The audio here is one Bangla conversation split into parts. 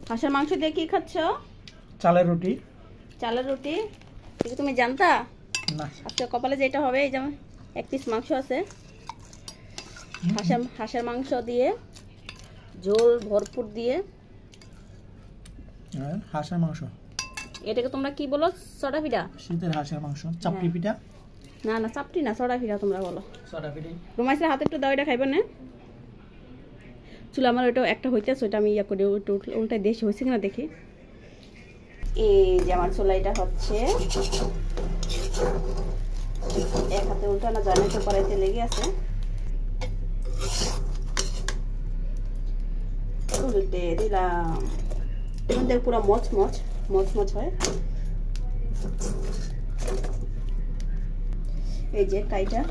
হাঁসের মাংস দিয়ে কি খাচ্ছ? চালের রুটি। চালের রুটি? ঠিক তুমি জানতা? না। আজকে কপালে যেটা হবে, এই যে এক পিস মাংস আছে, হাঁসের মাংস দিয়ে ঝোল ভরপুর দিয়ে। হাঁসের মাংস এটাকে তোমরা কি বলো? সড়া পিঠা? শীতের হাঁসের মাংস। চাপটি পিঠা? না না, চাপটি না, সড়া পিঠা তোমরা বলো। সড়া পিঠা। রুমাইসের হাতে একটু দাও, এটা খাইবে না? চলো, আমার ওইটা একটা হইতেছে, ওইটা আমি ইয়া করে উল্টায় দেশি হয়েছে কিনা দেখি। এই যে আমার চুলা এটা হচ্ছে, এক হাতে উল্টানো যায় না, তো কড়াইতে লেগে আছে। উল্টে দিলাম, দেখ পুরো মচ হয়। এই যে কাইটা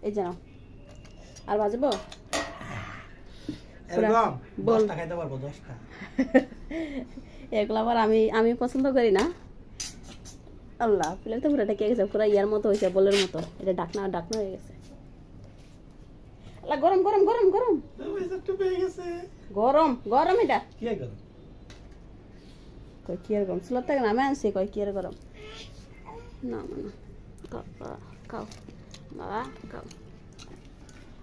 এই জানো, আর বাজবো এগুলো আবার আমি পছন্দ করি না। আল্লাহ, প্লেট তো পুরোটা কে গেছে, পুরো ইয়ার মতো হয়েছে, বলের মতো। এটা ডাকনা হয়ে গেছে। আল্লাহ, গরম গরম গরম গরম গরম গরম। এটা কই কি আর গরম? চুলার থেকে নামে আনছি, কই কি আর গরম? না না, খাও বাবা, খাও।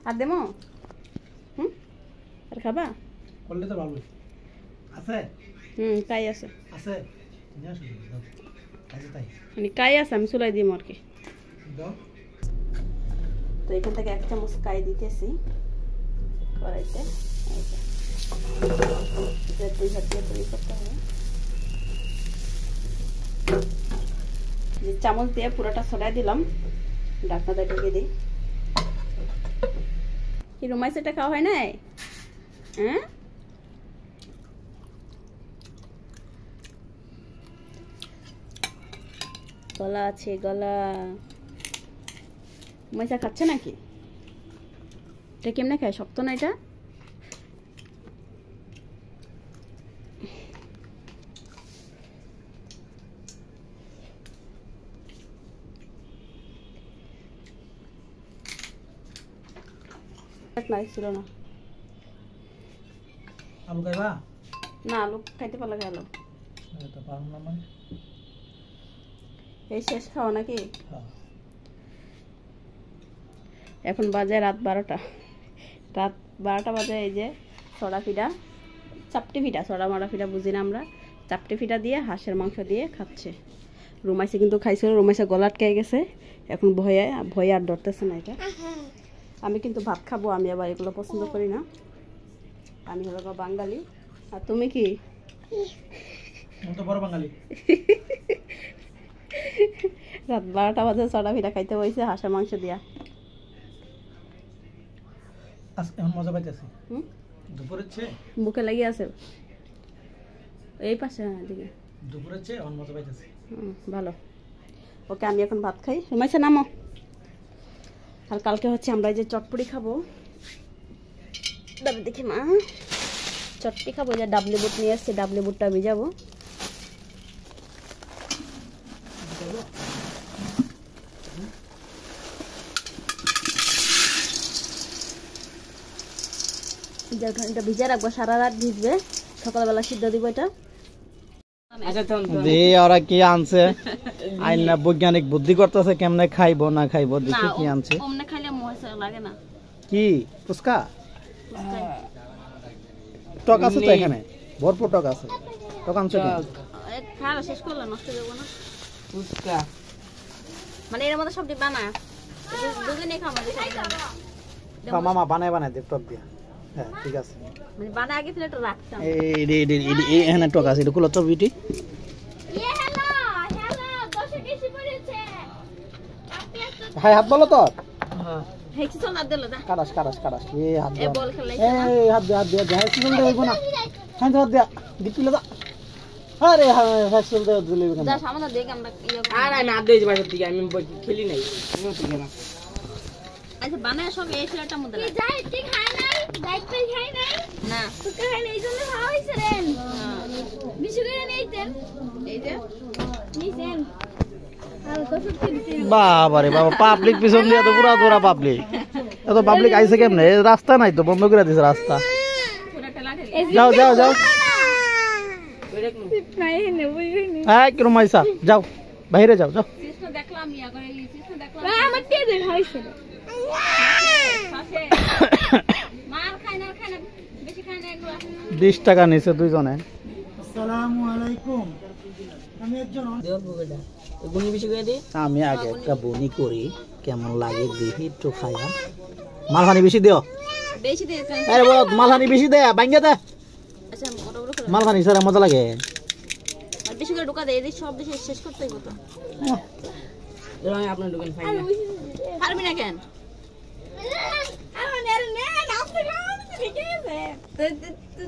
আর দেমো? আর খাবা? করলে তো ভালো আছে। কাই আছে, কাই আছে, আমি চুলাই দিই আর কি। তো এখান থেকে এক চামচ কাই দিতেছি কড়াইতে। চামচ দিয়ে পুরোটা ছড়াই দিলাম, ঢাকনাটা ঢেকে দিই। কি রুমাইস, এটা খাওয়া হয় নাই? হ্যাঁ, গলা আছে, গলা। রুমাইসা খাচ্ছে নাকি? এটা কেমনে খায়? শক্ত না এটা? ছিল না। আলু খাইবা? না, আলু খাইতে পারলে গেলো। এই শেষ খাওয়া নাকি? এখন বাজে রাত 12টা। রাত 12টা বাজে। এই যে সড়া পিঠা, চাপটি পিঠা, সড়া মারা পিঠা বুঝি না আমরা, চাপটি পিঠা দিয়ে হাঁসের মাংস দিয়ে খাচ্ছে। রুমাইসে কিন্তু খাইছিল, রুমাইসে গলা আটকে গেছে, এখন ভয়ে আর ধরতেছে না এটা। আমি কিন্তু ভাত খাবো, আমি আবার এগুলো পছন্দ করি না। আমি হলো বাঙালি। আর তুমি কি? বড় বাঙালি। রাত 12টা বাজে সড়া পিঠা খাইতে বসে হাঁসের মাংস দিয়া। এখন মজা পাইতেছি। দুপুরের চেয়ে মুখে লেগে আছে, এই পাশে দিকে। দুপুরের চেয়ে এখন মজা পাইতেছি। ভালো। ওকে, আমি এখন ভাত খাই। রুমাইসা নামো। আর কালকে হচ্ছে আমরা এই যে চটপটি খাবো। দাঁড়া দেখি মা, চটপটি খাবো। যে ডাবলি বুট নিয়ে আসছে, ডাবলি বুটটা ভিজাবো। এটা ভিজা রাখবো, সারা রাত ভিজবে, সকালবেলা সিদ্ধ দিব এটা। ওরা কি আনছে? আইনা বৈজ্ঞানিক বুদ্ধি করতেছে কেমনে খাইবো না খাইবো, দেখি কি আনছে। ওমনে খাইলে মজা লাগে না। কি ফুচকা? টক আছে তো এখানে, ভরপুর টক আছে। টক আনছো কি? খাওয়া শেষ করলে নষ্ট হয়ে যাবো না। ফুচকা মানে এর মধ্যে সবটি বানা, দুজনেই খাবো। মামা বানায় দেব টক দিয়া। হ্যাঁ ঠিক আছে, মানে বানা আগে প্লেটে রাখতাম। এই এখানে টক আছে, এটা খুলো তো বিটি। হ্যালো 10 কেজি পড়েছে। হাই হাত বলো তো। হ্যাঁ, হেকি চল না দিল না। কাটাস এই হাত এ বল খেলাইছ না। এই হাত দে হাই চল দে হইবো না। হাই হাত দে দিপিলে দা। আরে হাই চল দে দিলে না। যা সামনে দেখ, আমরা ইয়া আর আমি হাত দেই বাসা থেকে, আমি খেলি নাই। আমি তো গেলাম। আচ্ছা, বানায় সব এই প্লেটটার মধ্যে রাখ। যাই ঠিক খাই নাই, দাইতে খাই নাই না, তো খাই নাই, এইজন্য খাওয়া হইছে রে। বিশু করে নেইতেন, এই যে নিছেন। আর বাবারে বাবা, পাবলিক পিছন দিয়ে তো পুরা তোরা পাবলিক। এত পাবলিক আইছে কেমনে? রাস্তা নাই তো, বন্ধ করে দিছে রাস্তা। যাও যাও যাও, হ্যাঁ কিরম আইসা, যাও বাইরে যাও যাও। বিশ টাকা নিছে দুইজনে। আসসালামু আলাইকুম। আমি একজন গুনি বেশি করে দিই। আমি আগে একটা বনি করি, কেমন লাগে দেখি একটু খাইয়া। মালহানি বেশি দিও। বেশি দিয়ে আরে বলো মালহানি বেশি দে, ভাঙ্গে দে। আচ্ছা বড় বড় করে মালহানি স্যার মজা লাগে। আর বেশি করে ঢোকা দে, এই সব বেশি শেষ করতে হইব তো। আমি আপনার দোকান খাই না। পারবি না কেন?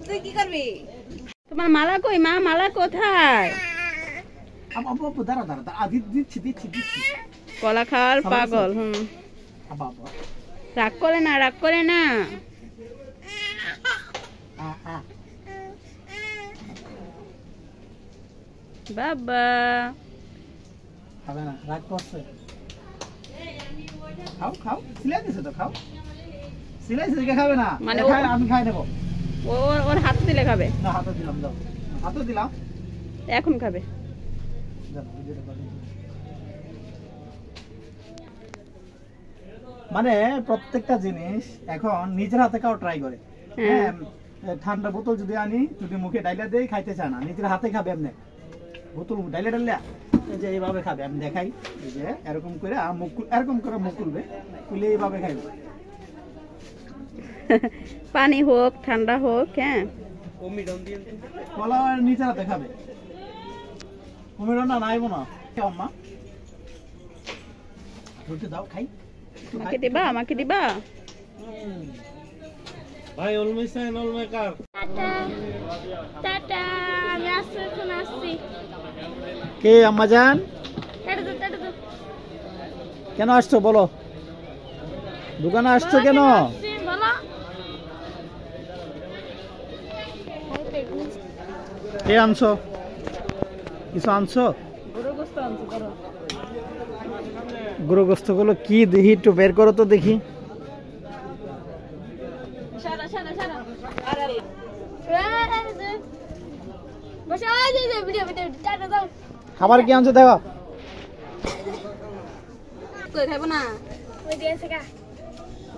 তুই কি করবি? তোমার মালা কই মা? মালা কোথায়? দাঁড়া দাঁড়া দাঁড়া, দিচ্ছি দিচ্ছি দিচ্ছি। কলা খাওয়ার পাগল। রাগ করে না, রাগ করে না। বাবা খাবে না, রাগ করছে। খাও খাও, সিলাই দিছে তো, খাও। সিলাই দিছে, খাবে না মানে আমি খাই নেবো। ওর হাত দিলে খাবে না, হাতে দিলাম, দাও হাতে দিলাম, এখন খাবে। মানে প্রত্যেকটা জিনিস এখন নিজের হাতে খাও ট্রাই করে। হ্যাঁ, ঠান্ডা বোতল যদি আনি, যদি মুখে ডাইলা দেই, খাইতে চায় না, নিজের হাতে খাবে। এমনি বোতল ডাইলা ডাইলা এই যে এইভাবে খাবে। আমি দেখাই, এই যে এরকম করে মুখ, এরকম করে মুখ খুলবে, খুলে এইভাবে খাইবে। পানি হোক ঠান্ডা হোক। হ্যাঁ, কলা নিজের হাতে খাবে। কুমিরনা নাই মনে কেমন মা, রুটি দাও খাই। আমাকে দিবা, আমাকে দিবা। ভাই অলমে সাইন অলমে কার। টাটা টাটা, আমি আসছি, এখন আসছি। কে আম্মা জান? Tata tata. কেন আসছো বলো, দোকানে আসছো কেন? বলো। কে আনছো? কিছু আনছো? গরু গোস্ত গুলো কি দেখি, একটু বের করো তো দেখি। বসে ভিডিও ভিডিও টাটা দাও। খাবার কি আনছো দেখো। কই খাইব না? ওই দিয়েছে গা।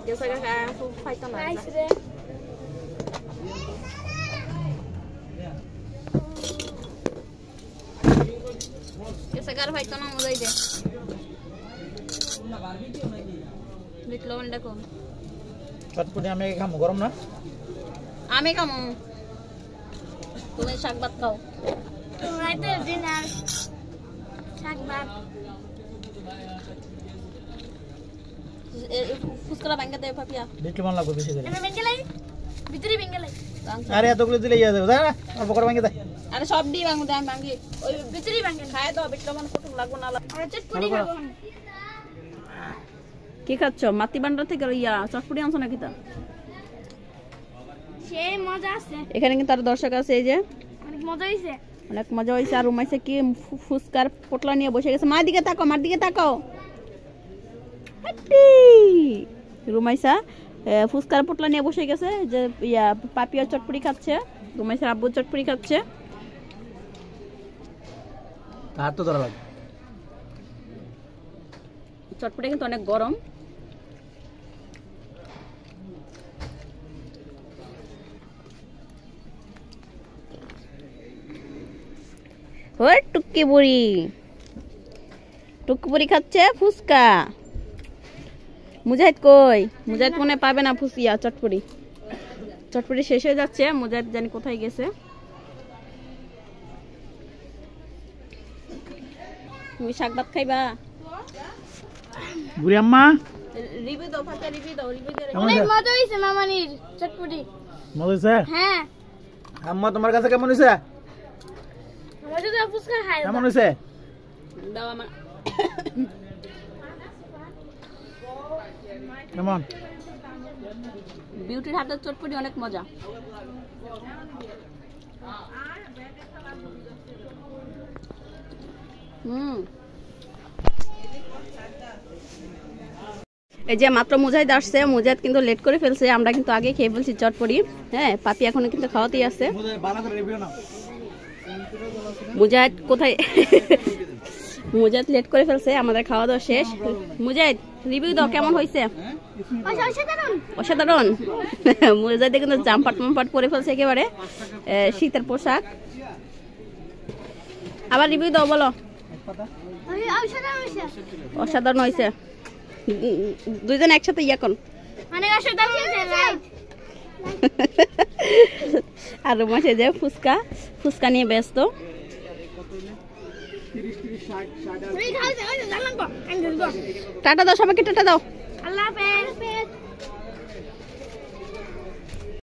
গেছে গা, খুব ফাইতো না। আইছে রে। গেছে গা, ফাইতো না, মজাই দে। বিট লবণ দেখো। চটপটি আমি খামো, গরম না? আমি খামো, তুমি শাক ভাত খাও। রাতে ডিনার শাক ভাত। ফুচকা ভাঙ্গা দে পাপিয়া। বিট লবণ লাগবে বেশি করে। আমি বেঙ্গলাই ভিতরে বেঙ্গলাই। আরে এতগুলো দিলে ইয়ে যাবে, দাঁড়া অল্প করে ভাঙে দে। আরে সব দি ভাঙ্গু দে, আমি ভাঙ্গি। ওই ভিতরে বেঙ্গলাই খায় দাও, বিট লবণ কত লাগবো না। আর চটপটি খাবো। কি খাচ্ছ? মাটি ভান্ডার থেকে ইয়া চটপটি আনছো নাকি? তা সেই মজা আছে, এখানে কিন্তু আর দর্শক আছে, এই যে অনেক মজা হইছে। অনেক মজা হয়েছে। আর রুমাইছে কি ফুচকার পোটলা নিয়ে বসে গেছে। মার দিকে তাকাও, মার দিকে তাকাও। রুমাইসা ফুচকার পোটলা নিয়ে বসে গেছে, যে ইয়া পাপিয়া চটপটি খাচ্ছে, রুমাইসার আব্বু চটপটি খাচ্ছে। হাত তো ধরা লাগবে। চটপটি কিন্তু অনেক গরম। ওই টুক্কি বুড়ি, টুক্কি বুড়ি খাচ্ছে ফুচকা। মুজাহিদ কই? মুজাহিদ মনে পাবে না ফুসিয়া চটপটি। চটপটি শেষ হয়ে যাচ্ছে, মুজাহিদ জানি কোথায় গেছে। তুমি শাক ভাত খাইবা? বুড়ি আম্মা রিভিউ দাও, ফাঁকা রিভিউ দাও, রিভিউ দে। অনেক মজা হইছে মামানির চটপটি। মজা হয়েছে? হ্যাঁ, আম্মা তোমার কাছে কেমন হয়েছে? মজা তো ফুচকা খাই। কেমন হয়েছে? দাও আমার। কেমন? বিউটির হাতের চটপটি অনেক মজা। এই যে মাত্র মুজাহিদ আসছে, মুজাহিদ কিন্তু লেট করে ফেলছে, আমরা কিন্তু আগে খেয়ে ফেলছি চটপটি। হ্যাঁ, পাপি এখনো কিন্তু খাওয়াতেই আছে। মুজাহিদ কোথায়? মুজাহিদ লেট করে ফেলছে, আমাদের খাওয়া দাওয়া শেষ। মুজাহিদ রিভিউ দাও, কেমন হয়েছে? অসাধারণ। মুজাহিদ কিন্তু জাম্পাট পরে ফেলছে একেবারে, শীতের পোশাক। আবার রিভিউ দাও, বলো। অসাধারণ হয়েছে। দুইজন একসাথে এখন আর মাসে যে ফুচকা নিয়ে ব্যস্ত। টাটা দাও সবাইকে, টাটা দাও। আল্লাহ হাফেজ।